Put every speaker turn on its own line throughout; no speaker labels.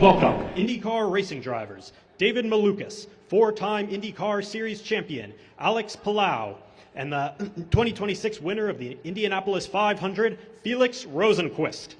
Welcome, IndyCar racing drivers. David Malukas, four-time IndyCar Series champion, Alex Palau, and the 2026 winner of the Indianapolis 500, Felix Rosenquist.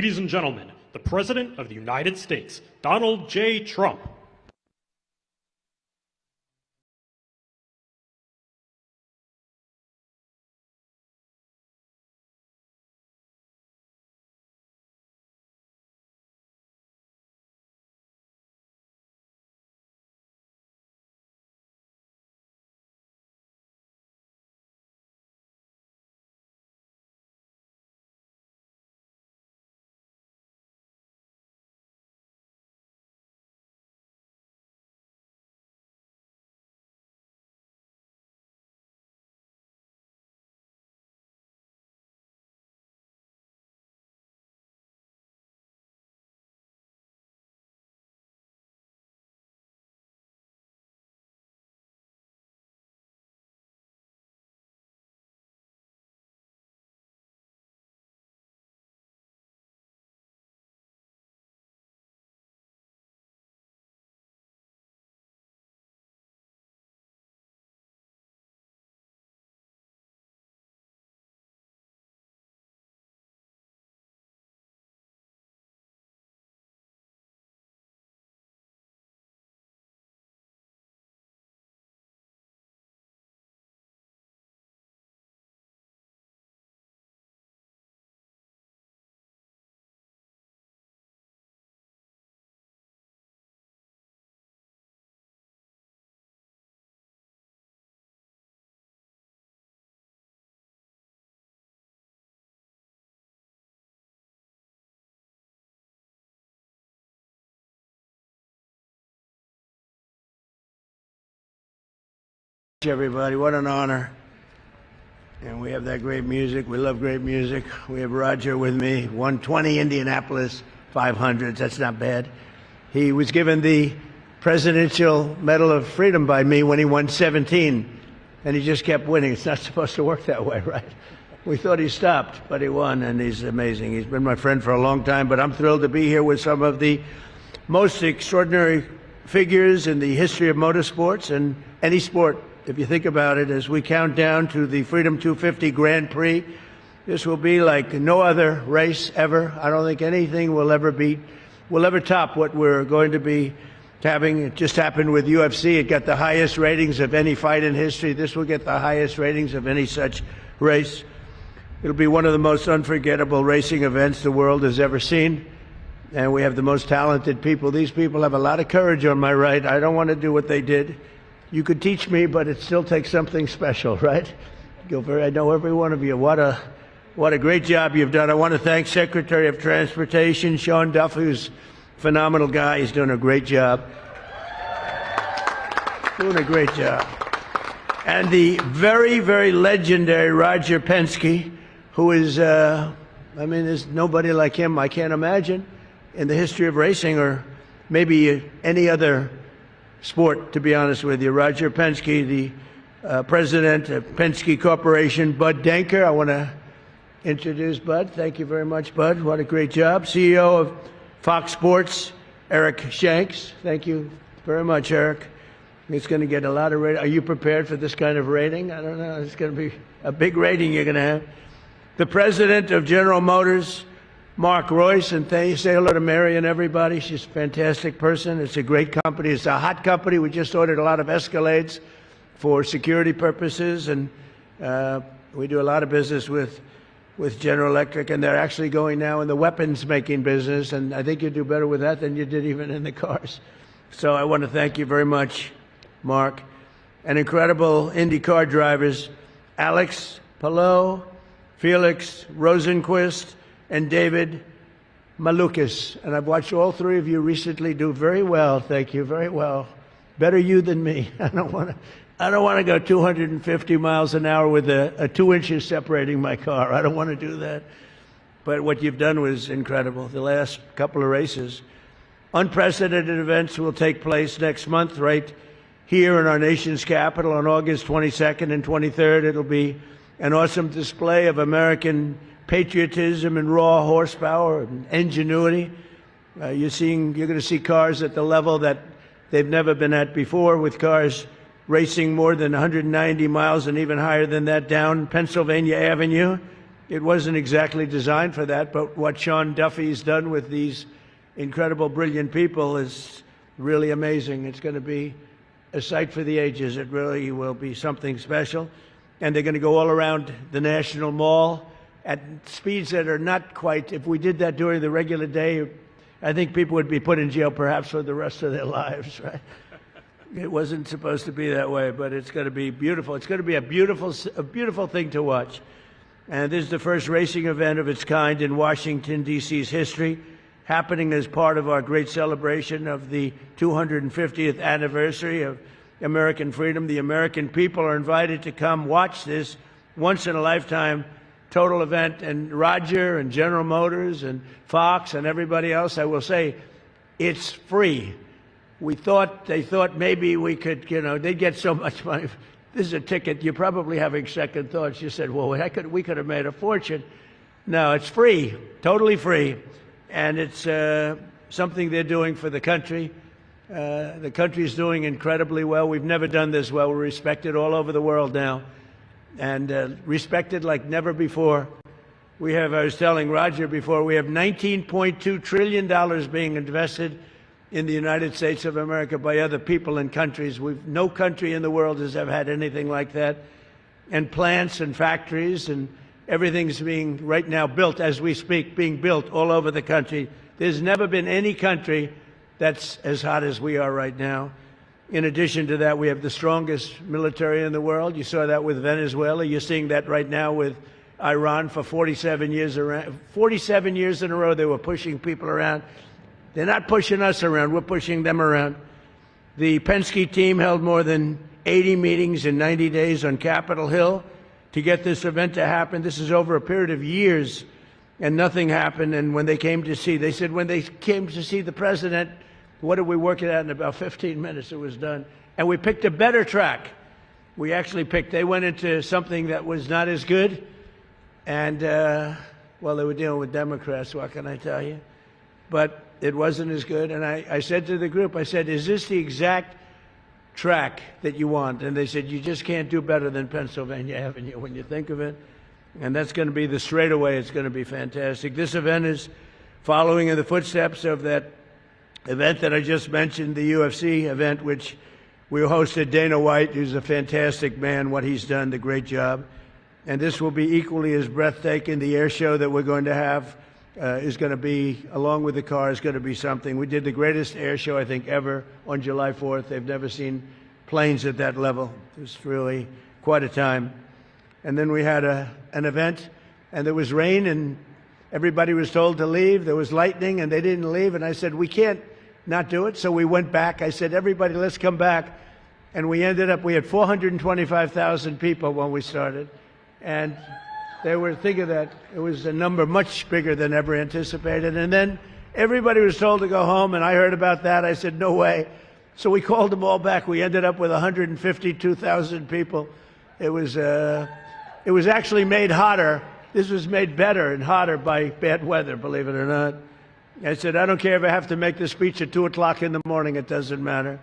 Ladies and gentlemen, the President of the United States, Donald J. Trump.
Everybody, what an honor. And we have that great music. We love great music. We have Roger with me, won 20 Indianapolis 500s. That's not bad. He was given the Presidential Medal of Freedom by me when he won 17, and he just kept winning. It's not supposed to work that way, right? We thought he stopped, but he won, and he's amazing. He's been my friend for a long time, but I'm thrilled to be here with some of the most extraordinary figures in the history of motorsports and any sport. If you think about it, as we count down to the Freedom 250 Grand Prix, this will be like no other race ever. I don't think anything will ever top what we're going to be having. It just happened with UFC. It got the highest ratings of any fight in history. This will get the highest ratings of any such race. It'll be one of the most unforgettable racing events the world has ever seen. And we have the most talented people. These people have a lot of courage on my right. I don't want to do what they did. You could teach me, but it still takes something special, right? I know every one of you. What a great job you've done. I want to thank Secretary of Transportation, Sean Duff, who's a phenomenal guy. He's doing a great job. Doing a great job. And the very, very legendary Roger Penske, who is, there's nobody like him, I can't imagine, in the history of racing or maybe any other sport, to be honest with you. Roger Penske, the president of Penske Corporation. Bud Denker, I want to introduce Bud. Thank you very much, Bud. What a great job. CEO of Fox Sports, Eric Shanks. Thank you very much, Eric. It's going to get a lot of rating. Are you prepared for this kind of rating? I don't know. It's going to be a big rating you're going to have. The president of General Motors, Mark Royce, and say hello to Mary and everybody. She's a fantastic person. It's a great company. It's a hot company. We just ordered a lot of Escalades for security purposes, and we do a lot of business with General Electric, and they're actually going now in the weapons-making business, and I think you do better with that than you did even in the cars. So I want to thank you very much, Mark. And incredible IndyCar drivers, Alex Palou, Felix Rosenqvist, and David Malukas. And I've watched all three of you recently do very well. Thank you, very well. Better you than me. I don't want to go 250 miles an hour with a 2 inches separating my car. I don't want to do that. But what you've done was incredible. The last couple of races. Unprecedented events will take place next month right here in our nation's capital on August 22nd and 23rd. It'll be an awesome display of American patriotism and raw horsepower and ingenuity. You're going to see cars at the level that they've never been at before, with cars racing more than 190 miles and even higher than that down Pennsylvania Avenue It wasn't exactly designed for that, but what Sean Duffy's done with these incredible, brilliant people is really amazing. It's going to be a sight for the ages. It really will be something special. And they're going to go all around the National Mall at speeds that are not quite, if we did that during the regular day, I think people would be put in jail perhaps for the rest of their lives, right? It wasn't supposed to be that way, but it's going to be beautiful. It's going to be a beautiful thing to watch. And this is the first racing event of its kind in Washington, D.C.'s history, happening as part of our great celebration of the 250th anniversary of American freedom. The American people are invited to come watch this once-in-a-lifetime total event. And Roger and General Motors and Fox and everybody else, I will say, it's free. They thought maybe we could, they'd get so much money. This is a ticket. You're probably having second thoughts. You said, well, we could have made a fortune. No, it's free, totally free. And it's something they're doing for the country. The country's doing incredibly well. We've never done this well. We're respected all over the world now, and respected like never before. I was telling Roger before, we have $19.2 trillion being invested in the United States of America by other people and countries. No country in the world has ever had anything like that. And plants and factories and everything's being right now built as we speak, being built all over the country. There's never been any country that's as hot as we are right now. In addition to that, we have the strongest military in the world. You saw that with Venezuela. You're seeing that right now with Iran. For 47 years in a row, they were pushing people around. They're not pushing us around. We're pushing them around. The Penske team held more than 80 meetings in 90 days on Capitol Hill to get this event to happen. This is over a period of years, and nothing happened. And when they came to see, they said when they came to see the president, what did we work it out in about 15 minutes? It was done. And we picked a better track. They went into something that was not as good. And, well, they were dealing with Democrats, what can I tell you? But it wasn't as good. And I said to the group, I said, is this the exact track that you want? And they said, you just can't do better than Pennsylvania Avenue when you think of it. And that's going to be the straightaway. It's going to be fantastic. This event is following in the footsteps of that event that I just mentioned, the UFC event, which we hosted. Dana White, who's a fantastic man, what he's done, the great job. And this will be equally as breathtaking. The air show that we're going to have is going to be, along with the car, is going to be something. We did the greatest air show, I think, ever on July 4th. They've never seen planes at that level. It was really quite a time. And then we had an event, and there was rain, and everybody was told to leave. There was lightning, and they didn't leave. And I said, we can't not do it. So we went back. I said, everybody, let's come back. And we had 425,000 people when we started. And they were thinking that it was a number much bigger than ever anticipated. And then everybody was told to go home, and I heard about that. I said, no way. So we called them all back. We ended up with 152,000 people. It was actually made hotter. This was made better and hotter by bad weather, believe it or not. I said, I don't care if I have to make the speech at 2 o'clock in the morning. It doesn't matter.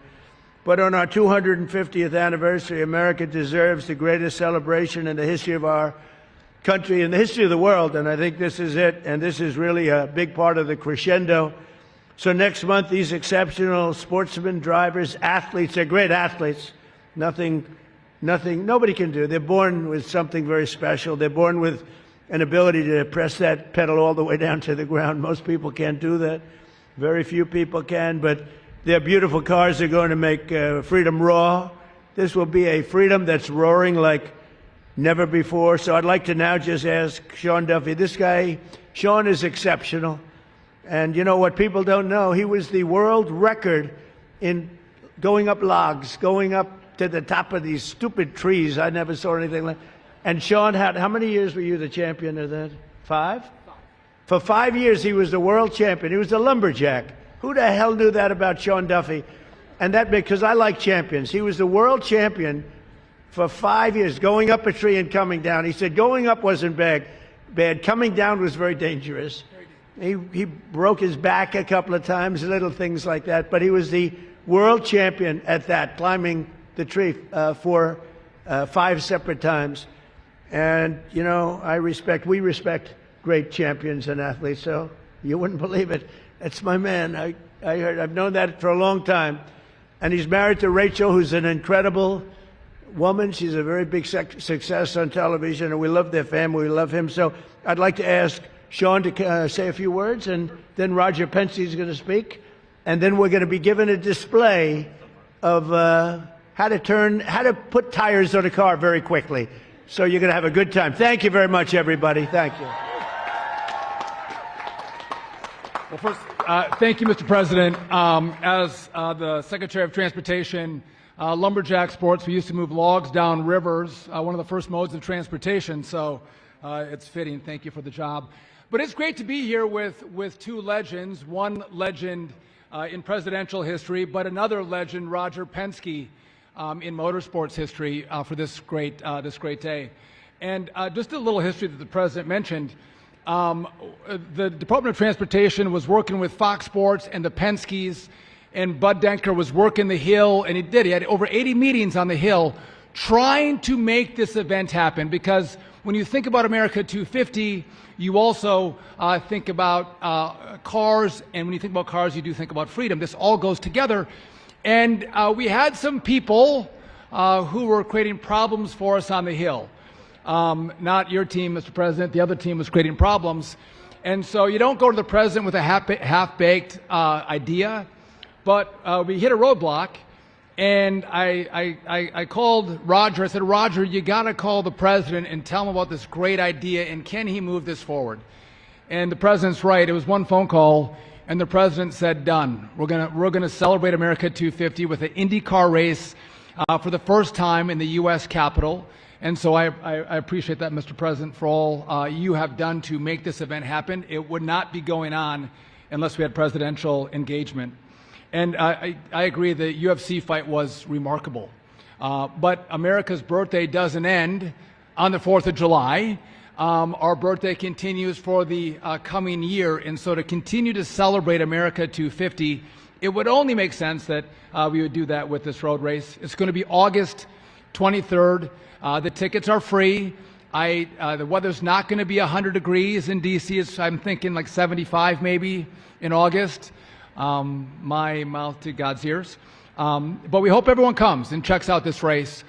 But on our 250th anniversary, America deserves the greatest celebration in the history of our country, in the history of the world, and I think this is it, and this is really a big part of the crescendo. So next month, these exceptional sportsmen, drivers, athletes, they're great athletes. Nobody can do. They're born with something very special. They're born with an ability to press that pedal all the way down to the ground. Most people can't do that. Very few people can, but their beautiful cars are going to make freedom roar. This will be a freedom that's roaring like never before. So I'd like to now just ask Sean Duffy. This guy, Sean, is exceptional. And you know what people don't know? He was the world record in going up logs, going up to the top of these stupid trees. I never saw anything like that. And Sean, how many years were you the champion of that? 5? For 5 years, he was the world champion. He was the lumberjack. Who the hell knew that about Sean Duffy? And that because I like champions. He was the world champion for 5 years, going up a tree and coming down. He said going up wasn't bad. Coming down was very dangerous. He broke his back a couple of times, little things like that. But he was the world champion at that, climbing the tree for 5 separate times. And, you know, we respect great champions and athletes, so you wouldn't believe it. That's my man. I've known that for a long time. And he's married to Rachel, who's an incredible woman. She's a very big success on television, and we love their family. We love him. So I'd like to ask Sean to say a few words, and then Roger Penske is going to speak. And then we're going to be given a display of how to put tires on a car very quickly. So you're going to have a good time. Thank you very much, everybody. Thank you.
Well, first, thank you, Mr. President. As the Secretary of Transportation, lumberjack sports, we used to move logs down rivers, one of the first modes of transportation, so it's fitting. Thank you for the job. But it's great to be here with two legends, one legend in presidential history, but another legend, Roger Penske, in motorsports history for this great day. And just a little history that the President mentioned. The Department of Transportation was working with Fox Sports and the Penskes, and Bud Denker was working the Hill, and he had over 80 meetings on the Hill trying to make this event happen, because when you think about America 250, you also think about cars, and when you think about cars, you do think about freedom. This all goes together, and we had some people who were creating problems for us on the Hill. Not your team, Mr. President. The other team was creating problems. And so you don't go to the President with a half-baked idea, but we hit a roadblock, and I called Roger. I said, Roger, you got to call the President and tell him about this great idea, and can he move this forward? And the President's right. It was one phone call, and the President said, done. We're gonna celebrate America 250 with an IndyCar race for the first time in the U.S. Capitol. And so I appreciate that, Mr. President, for all you have done to make this event happen. It would not be going on unless we had presidential engagement. And I agree, the UFC fight was remarkable. But America's birthday doesn't end on the 4th of July. Our birthday continues for the coming year. And so to continue to celebrate America 250, it would only make sense that we would do that with this road race. It's going to be August 23rd. The tickets are free. The weather's not going to be 100 degrees in D.C. I'm thinking like 75 maybe in August. My mouth to God's ears. But we hope everyone comes and checks out this race.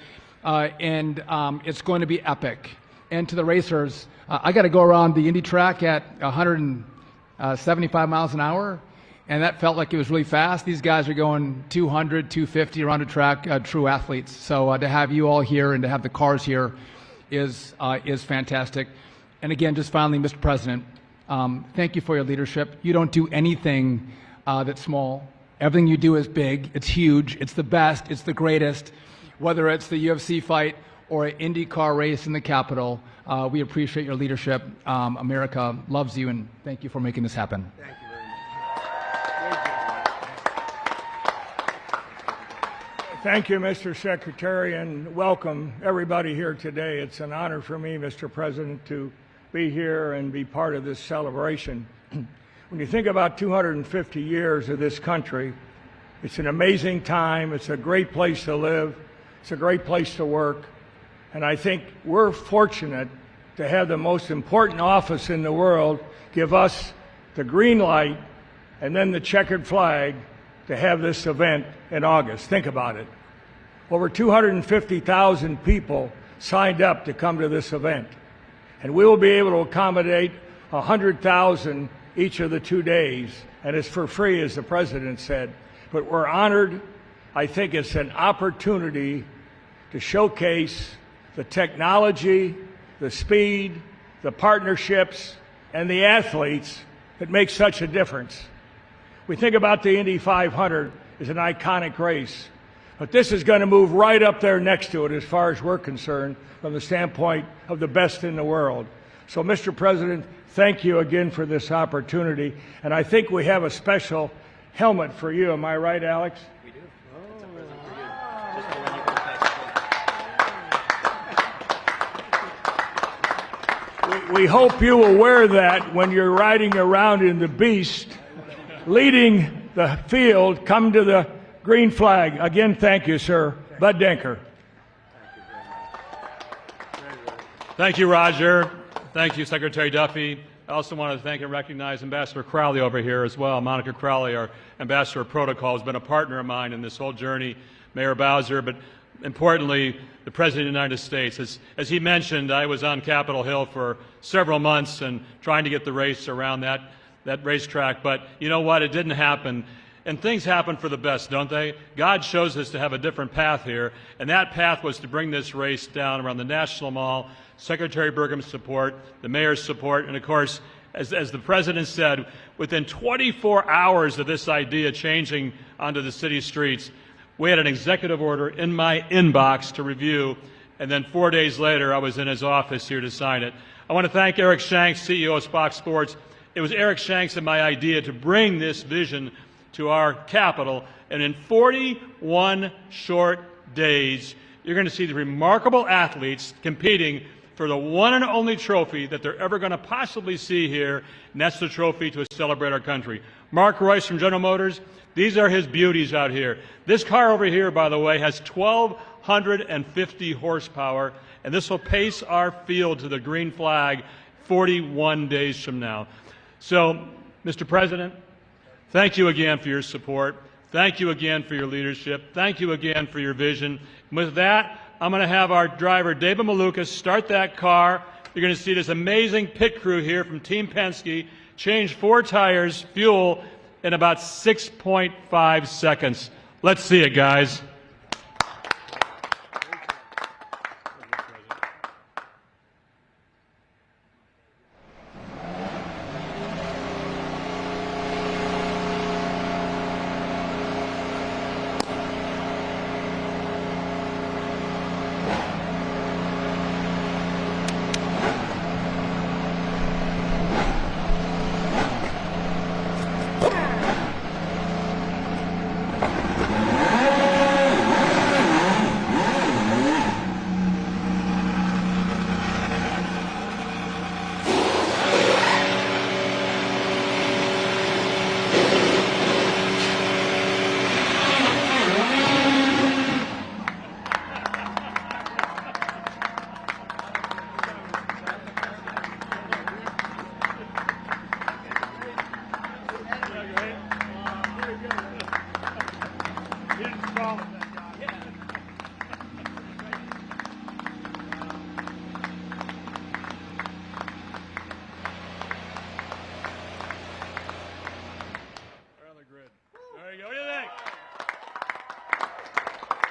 And it's going to be epic. And to the racers, I got to go around the Indy track at 175 miles an hour. And that felt like it was really fast. These guys are going 200, 250 around the track, true athletes. So to have you all here and to have the cars here is fantastic. And again, just finally, Mr. President, thank you for your leadership. You don't do anything that's small. Everything you do is big. It's huge. It's the best. It's the greatest. Whether it's the UFC fight or an IndyCar race in the Capitol, we appreciate your leadership. America loves you, and thank you for making this happen.
Thank you.
Thank you, Mr. Secretary, and welcome everybody here today. It's an honor for me, Mr. President, to be here and be part of this celebration. When you think about 250 years of this country, it's an amazing time. It's a great place to live. It's a great place to work. And I think we're fortunate to have the most important office in the world give us the green light and then the checkered flag to have this event in August. Think about it. Over 250,000 people signed up to come to this event. And we will be able to accommodate 100,000 each of the 2 days. And it's for free, as the President said. But we're honored. I think it's an opportunity to showcase the technology, the speed, the partnerships, and the athletes that make such a difference. We think about the Indy 500 as an iconic race, but this is going to move right up there next to it as far as we're concerned from the standpoint of the best in the world. So, Mr. President, thank you again for this opportunity, and I think we have a special helmet for you. Am I right, Alex?
We do. It's a present for you. Just for when you go.
We hope you will wear that when you're riding around in the Beast, leading the field. Come to the green flag. Again, thank you, sir. Bud Denker.
Thank you, Roger. Thank you, Secretary Duffy. I also want to thank and recognize Ambassador Crowley over here as well. Monica Crowley, our Ambassador of Protocol, has been a partner of mine in this whole journey. Mayor Bowser, but importantly, the President of the United States. As he mentioned, I was on Capitol Hill for several months and trying to get the race around that racetrack, but you know what? It didn't happen. And things happen for the best, don't they? God chose us to have a different path here, and that path was to bring this race down around the National Mall, Secretary Burgum's support, the mayor's support, and of course, as the President said, within 24 hours of this idea changing onto the city streets, we had an executive order in my inbox to review, and then 4 days later, I was in his office here to sign it. I want to thank Eric Shanks, CEO of Fox Sports. It was Eric Shanks and my idea to bring this vision to our capital, and in 41 short days, you're going to see the remarkable athletes competing for the one and only trophy that they're ever going to possibly see here, and that's the trophy to celebrate our country. Mark Royce from General Motors, these are his beauties out here. This car over here, by the way, has 1,250 horsepower, and this will pace our field to the green flag 41 days from now. So, Mr. President, thank you again for your support. Thank you again for your leadership. Thank you again for your vision. With that, I'm going to have our driver, David Malukas, start that car. You're going to see this amazing pit crew here from Team Penske change 4 tires, fuel, in about 6.5 seconds. Let's see it, guys.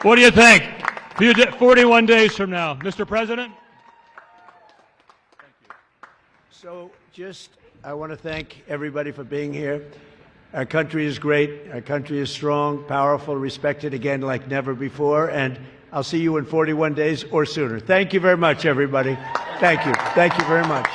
What do you think? 41 days from now, Mr. President? Thank you.
So I want to thank everybody for being here. Our country is great. Our country is strong, powerful, respected again like never before. And I'll see you in 41 days or sooner. Thank you very much, everybody. Thank you. Thank you very much.